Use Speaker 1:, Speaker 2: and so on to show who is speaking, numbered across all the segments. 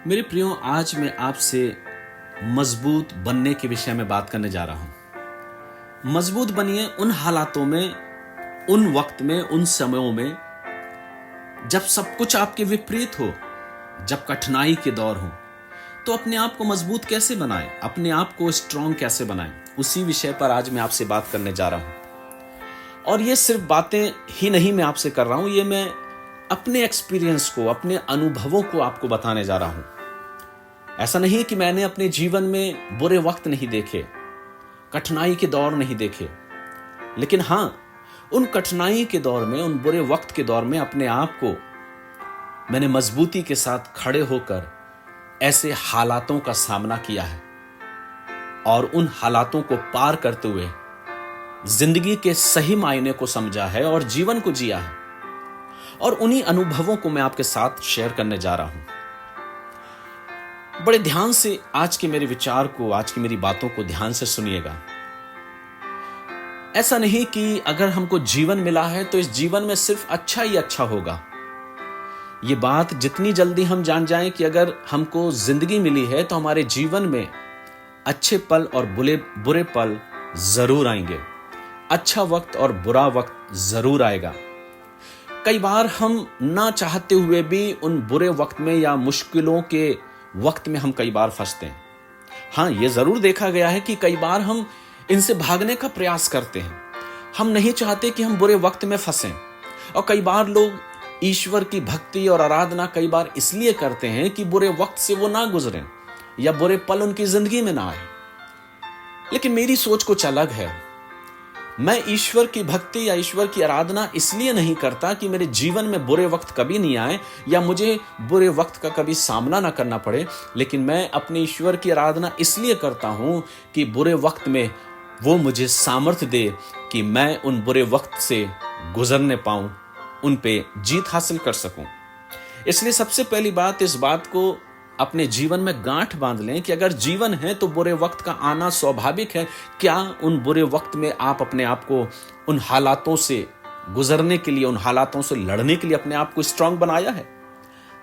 Speaker 1: मेरे प्रियो, आज मैं आपसे मजबूत बनने के विषय में बात करने जा रहा हूं। मजबूत बनिए उन हालातों में, उन वक्त में, उन समयों में जब सब कुछ आपके विपरीत हो, जब कठिनाई के दौर हो। तो अपने आप को मजबूत कैसे बनाएं, अपने आप को स्ट्रांग कैसे बनाएं, उसी विषय पर आज मैं आपसे बात करने जा रहा हूं। और ये सिर्फ बातें ही नहीं मैं आपसे कर रहा हूं, ये मैं अपने एक्सपीरियंस को, अपने अनुभवों को आपको बताने जा रहा हूं। ऐसा नहीं कि मैंने अपने जीवन में बुरे वक्त नहीं देखे, कठिनाई के दौर नहीं देखे, लेकिन हां, उन कठिनाई के दौर में, उन बुरे वक्त के दौर में अपने आप को मैंने मजबूती के साथ खड़े होकर ऐसे हालातों का सामना किया है और उन हालातों को पार करते हुए जिंदगी के सही मायने को समझा है और जीवन को जिया है। और उन्हीं अनुभवों को मैं आपके साथ शेयर करने जा रहा हूं। बड़े ध्यान से आज के मेरे विचार को, आज की मेरी बातों को ध्यान से सुनिएगा। ऐसा नहीं कि अगर हमको जीवन मिला है तो इस जीवन में सिर्फ अच्छा ही अच्छा होगा। ये बात जितनी जल्दी हम जान जाएं कि अगर हमको जिंदगी मिली है तो हमारे जीवन में अच्छे पल और बुरे पल जरूर आएंगे। अच्छा वक्त और बुरा वक्त जरूर आएगा। कई बार हम ना चाहते हुए भी उन बुरे वक्त में या मुश्किलों के वक्त में हम कई बार फंसते हैं। हाँ, ये जरूर देखा गया है कि कई बार हम इनसे भागने का प्रयास करते हैं। हम नहीं चाहते कि हम बुरे वक्त में फंसें। और कई बार लोग ईश्वर की भक्ति और आराधना कई बार इसलिए करते हैं कि बुरे वक्त से वो ना गुजरें या बुरे पल उनकी जिंदगी में ना आए। लेकिन मेरी सोच कुछ अलग है। मैं ईश्वर की भक्ति या ईश्वर की आराधना इसलिए नहीं करता कि मेरे जीवन में बुरे वक्त कभी नहीं आए या मुझे बुरे वक्त का कभी सामना ना करना पड़े, लेकिन मैं अपने ईश्वर की आराधना इसलिए करता हूं कि बुरे वक्त में वो मुझे सामर्थ्य दे कि मैं उन बुरे वक्त से गुजरने पाऊं, उन पे जीत हासिल कर सकूं। इसलिए सबसे पहली बात, इस बात को अपने जीवन में गांठ बांध लें कि अगर जीवन है तो बुरे वक्त का आना स्वाभाविक है। क्या उन बुरे वक्त में आप अपने आप को उन हालातों से गुजरने के लिए, उन हालातों से लड़ने के लिए अपने आप को स्ट्रांग बनाया है?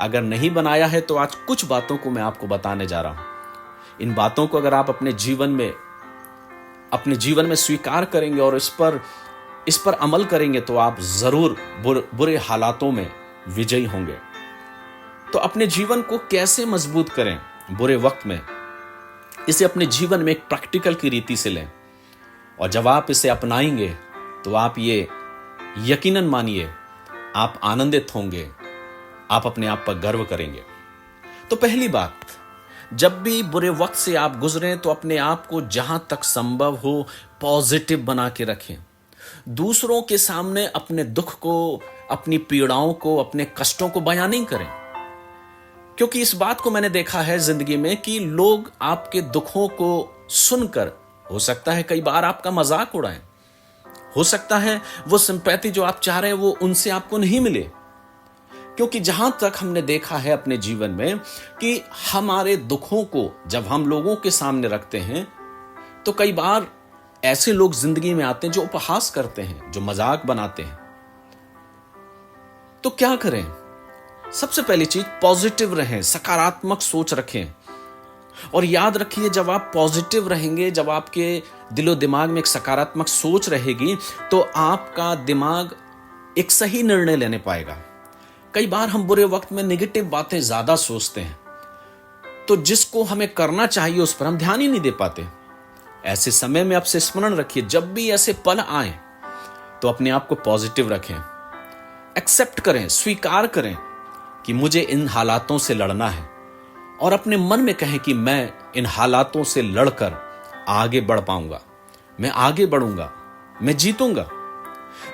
Speaker 1: अगर नहीं बनाया है तो आज कुछ बातों को मैं आपको बताने जा रहा हूं। इन बातों को अगर आप अपने जीवन में स्वीकार करेंगे और इस पर अमल करेंगे तो आप जरूर बुरे हालातों में विजयी होंगे। तो अपने जीवन को कैसे मजबूत करें बुरे वक्त में, इसे अपने जीवन में एक प्रैक्टिकल की रीति से लें। और जब आप इसे अपनाएंगे तो आप ये यकीनन मानिए, आप आनंदित होंगे, आप अपने आप पर गर्व करेंगे। तो पहली बात, जब भी बुरे वक्त से आप गुजरें तो अपने आप को जहां तक संभव हो पॉजिटिव बना के रखें। दूसरों के सामने अपने दुख को, अपनी पीड़ाओं को, अपने कष्टों को बयान नहीं करें। क्योंकि इस बात को मैंने देखा है जिंदगी में कि लोग आपके दुखों को सुनकर, हो सकता है कई बार आपका मजाक उड़ाएं, हो सकता है वो सिंपैथी जो आप चाह रहे हैं वो उनसे आपको नहीं मिले। क्योंकि जहां तक हमने देखा है अपने जीवन में कि हमारे दुखों को जब हम लोगों के सामने रखते हैं तो कई बार ऐसे लोग जिंदगी में आते हैं जो उपहास करते हैं, जो मजाक बनाते हैं। तो क्या करें? सबसे पहली चीज, पॉजिटिव रहें, सकारात्मक सोच रखें। और याद रखिए, जब आप पॉजिटिव रहेंगे, जब आपके दिलो दिमाग में एक सकारात्मक सोच रहेगी तो आपका दिमाग एक सही निर्णय लेने पाएगा। कई बार हम बुरे वक्त में नेगेटिव बातें ज्यादा सोचते हैं, तो जिसको हमें करना चाहिए उस पर हम ध्यान ही नहीं दे पाते। ऐसे समय में आपसे स्मरण रखिए, जब भी ऐसे पल आए तो अपने आप को पॉजिटिव रखें, एक्सेप्ट करें, स्वीकार करें कि मुझे इन हालातों से लड़ना है। और अपने मन में कहें कि मैं इन हालातों से लड़कर आगे बढ़ पाऊंगा, मैं आगे बढ़ूंगा, मैं जीतूंगा।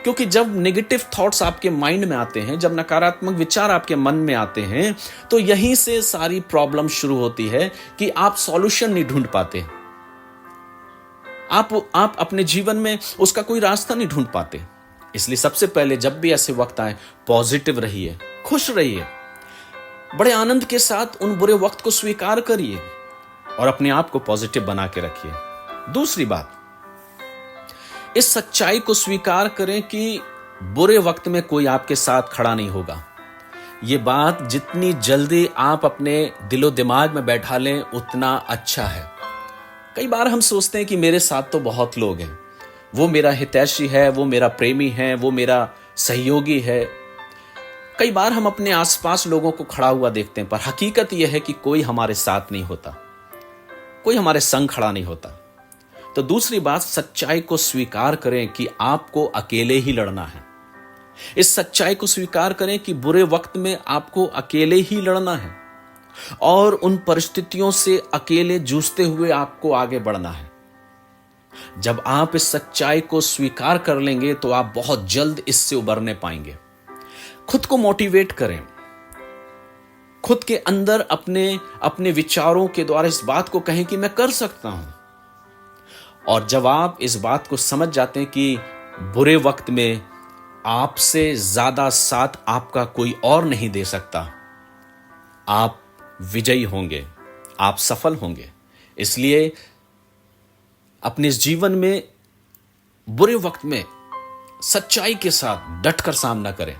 Speaker 1: क्योंकि जब नेगेटिव थॉट्स आपके माइंड में आते हैं, जब नकारात्मक विचार आपके मन में आते हैं, तो यहीं से सारी प्रॉब्लम शुरू होती है कि आप सॉल्यूशन नहीं ढूंढ पाते। आप अपने जीवन में उसका कोई रास्ता नहीं ढूंढ पाते। इसलिए सबसे पहले जब भी ऐसे वक्त आए, पॉजिटिव रहिए, खुश रहिए, बड़े आनंद के साथ उन बुरे वक्त को स्वीकार करिए और अपने आप को पॉजिटिव बना के रखिए। दूसरी बात, इस सच्चाई को स्वीकार करें कि बुरे वक्त में कोई आपके साथ खड़ा नहीं होगा। ये बात जितनी जल्दी आप अपने दिलो दिमाग में बैठा लें उतना अच्छा है। कई बार हम सोचते हैं कि मेरे साथ तो बहुत लोग हैं, वो मेरा हितैषी है, वो मेरा प्रेमी है, वो मेरा सहयोगी है। कई बार हम अपने आसपास लोगों को खड़ा हुआ देखते हैं, पर हकीकत यह है कि कोई हमारे साथ नहीं होता, कोई हमारे संग खड़ा नहीं होता। तो दूसरी बात, सच्चाई को स्वीकार करें कि आपको अकेले ही लड़ना है। इस सच्चाई को स्वीकार करें कि बुरे वक्त में आपको अकेले ही लड़ना है और उन परिस्थितियों से अकेले जूझते हुए आपको आगे बढ़ना है। जब आप इस सच्चाई को स्वीकार कर लेंगे तो आप बहुत जल्द इससे उबरने पाएंगे। खुद को मोटिवेट करें, खुद के अंदर अपने विचारों के द्वारा इस बात को कहें कि मैं कर सकता हूं। और जब आप इस बात को समझ जाते हैं कि बुरे वक्त में आपसे ज्यादा साथ आपका कोई और नहीं दे सकता, आप विजयी होंगे, आप सफल होंगे। इसलिए अपने जीवन में बुरे वक्त में सच्चाई के साथ डटकर सामना करें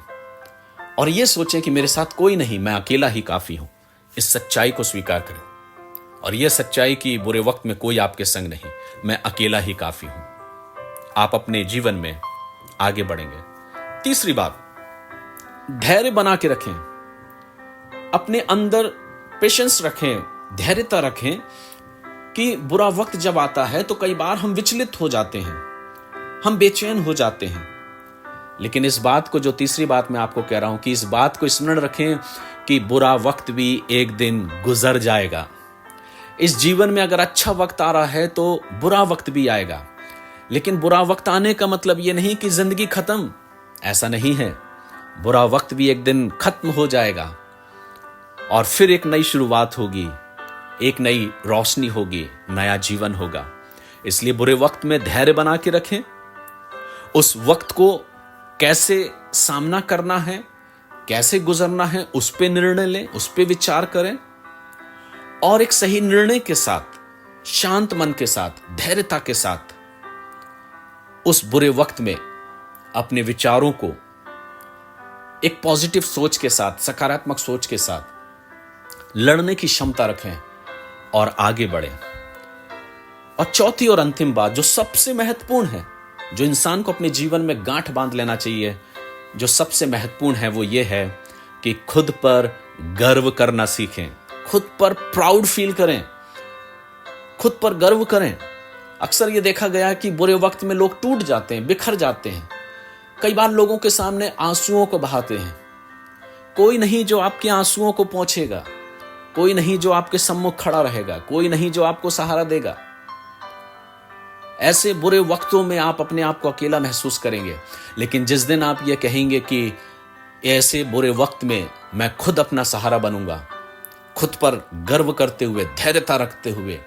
Speaker 1: और यह सोचें कि मेरे साथ कोई नहीं, मैं अकेला ही काफी हूं। इस सच्चाई को स्वीकार करें और यह सच्चाई कि बुरे वक्त में कोई आपके संग नहीं, मैं अकेला ही काफी हूं। आप अपने जीवन में आगे बढ़ेंगे। तीसरी बात, धैर्य बना के रखें, अपने अंदर पेशेंस रखें, धैर्यता रखें कि बुरा वक्त जब आता है तो कई बार हम विचलित हो जाते हैं, हम बेचैन हो जाते हैं। लेकिन इस बात को, जो तीसरी बात मैं आपको कह रहा हूं, कि इस बात को स्मरण रखें कि बुरा वक्त भी एक दिन गुजर जाएगा। इस जीवन में अगर अच्छा वक्त आ रहा है तो बुरा वक्त भी आएगा, लेकिन बुरा वक्त आने का मतलब यह नहीं कि जिंदगी खत्म, ऐसा नहीं है। बुरा वक्त भी एक दिन खत्म हो जाएगा और फिर एक नई शुरुआत होगी, एक नई रोशनी होगी, नया जीवन होगा। इसलिए बुरे वक्त में धैर्य बना के रखें, उस वक्त को कैसे सामना करना है, कैसे गुजरना है, उस पे निर्णय लें, उस पे विचार करें और एक सही निर्णय के साथ, शांत मन के साथ, धैर्यता के साथ उस बुरे वक्त में अपने विचारों को एक पॉजिटिव सोच के साथ, सकारात्मक सोच के साथ लड़ने की क्षमता रखें और आगे बढ़ें। और चौथी और अंतिम बात, जो सबसे महत्वपूर्ण है, जो इंसान को अपने जीवन में गांठ बांध लेना चाहिए, जो सबसे महत्वपूर्ण है, वो ये है कि खुद पर गर्व करना सीखें, खुद पर प्राउड फील करें, खुद पर गर्व करें। अक्सर ये देखा गया कि बुरे वक्त में लोग टूट जाते हैं, बिखर जाते हैं, कई बार लोगों के सामने आंसुओं को बहाते हैं। कोई नहीं जो आपके आंसुओं को पोंछेगा, कोई नहीं जो आपके सम्मुख खड़ा रहेगा, कोई नहीं जो आपको सहारा देगा। ऐसे बुरे वक्तों में आप अपने आप को अकेला महसूस करेंगे। लेकिन जिस दिन आप ये कहेंगे कि ऐसे बुरे वक्त में मैं खुद अपना सहारा बनूंगा, खुद पर गर्व करते हुए, धैर्यता रखते हुए,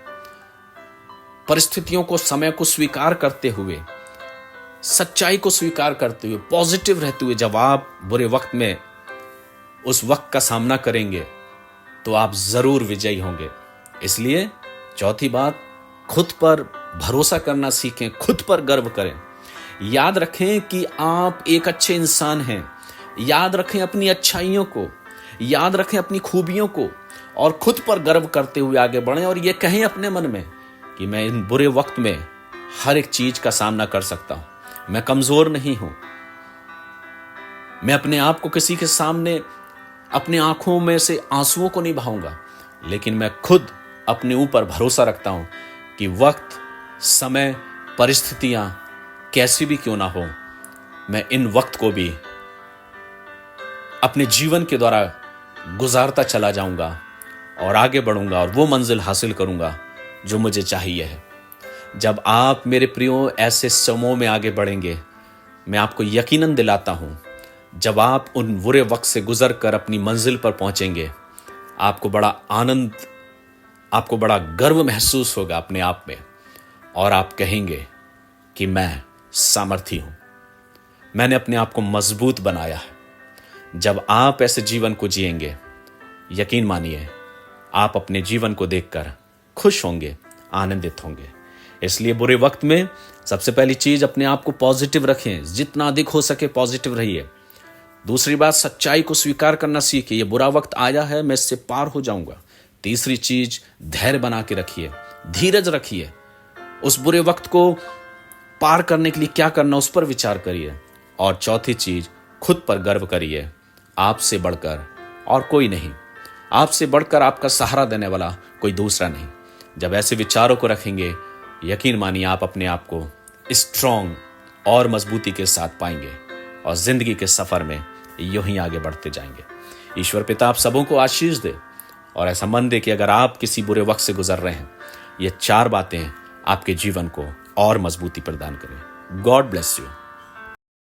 Speaker 1: परिस्थितियों को, समय को स्वीकार करते हुए, सच्चाई को स्वीकार करते हुए, पॉजिटिव रहते हुए, जब आप बुरे वक्त में उस वक्त का सामना करेंगे तो आप जरूर विजयी होंगे। इसलिए चौथी बात, खुद पर भरोसा करना सीखें, खुद पर गर्व करें। याद रखें कि आप एक अच्छे इंसान हैं, याद रखें अपनी अच्छाइयों को, याद रखें अपनी खूबियों को और खुद पर गर्व करते हुए आगे बढ़ें और ये कहें अपने मन में कि मैं इन बुरे वक्त में हर एक चीज का सामना कर सकता हूं, मैं कमजोर नहीं हूं, मैं अपने आप को किसी के सामने अपने आंखों में से आंसुओं को नहीं बहाऊंगा, लेकिन मैं खुद अपने ऊपर भरोसा रखता हूं कि वक्त, समय, परिस्थितियां कैसी भी क्यों ना हो, मैं इन वक्त को भी अपने जीवन के द्वारा गुजारता चला जाऊंगा और आगे बढ़ूंगा और वो मंजिल हासिल करूंगा जो मुझे चाहिए है। जब आप मेरे प्रियो ऐसे समूह में आगे बढ़ेंगे, मैं आपको यकीनन दिलाता हूं, जब आप उन बुरे वक्त से गुजर कर अपनी मंजिल पर पहुंचेंगे, आपको बड़ा आनंद, आपको बड़ा गर्व महसूस होगा अपने आप में और आप कहेंगे कि मैं सामर्थी हूं, मैंने अपने आप को मजबूत बनाया है। जब आप ऐसे जीवन को जिएंगे, यकीन मानिए आप अपने जीवन को देखकर खुश होंगे, आनंदित होंगे। इसलिए बुरे वक्त में सबसे पहली चीज, अपने आप को पॉजिटिव रखें, जितना अधिक हो सके पॉजिटिव रहिए। दूसरी बात, सच्चाई को स्वीकार करना सीखिए, ये बुरा वक्त आया है, मैं इससे पार हो जाऊंगा। तीसरी चीज, धैर्य बना के रखिए, धीरज रखिए, उस बुरे वक्त को पार करने के लिए क्या करना उस पर विचार करिए। और चौथी चीज, खुद पर गर्व करिए, आपसे बढ़कर और कोई नहीं, आपसे बढ़कर आपका सहारा देने वाला कोई दूसरा नहीं। जब ऐसे विचारों को रखेंगे, यकीन मानिए आप अपने आप को स्ट्रॉन्ग और मजबूती के साथ पाएंगे और जिंदगी के सफर में यूं ही आगे बढ़ते जाएंगे। ईश्वर पिता आप सबों को आशीष दे और ऐसा मन दे कि अगर आप किसी बुरे वक्त से गुजर रहे हैं, ये 4 बातें आपके जीवन को और मजबूती प्रदान करें। God bless you.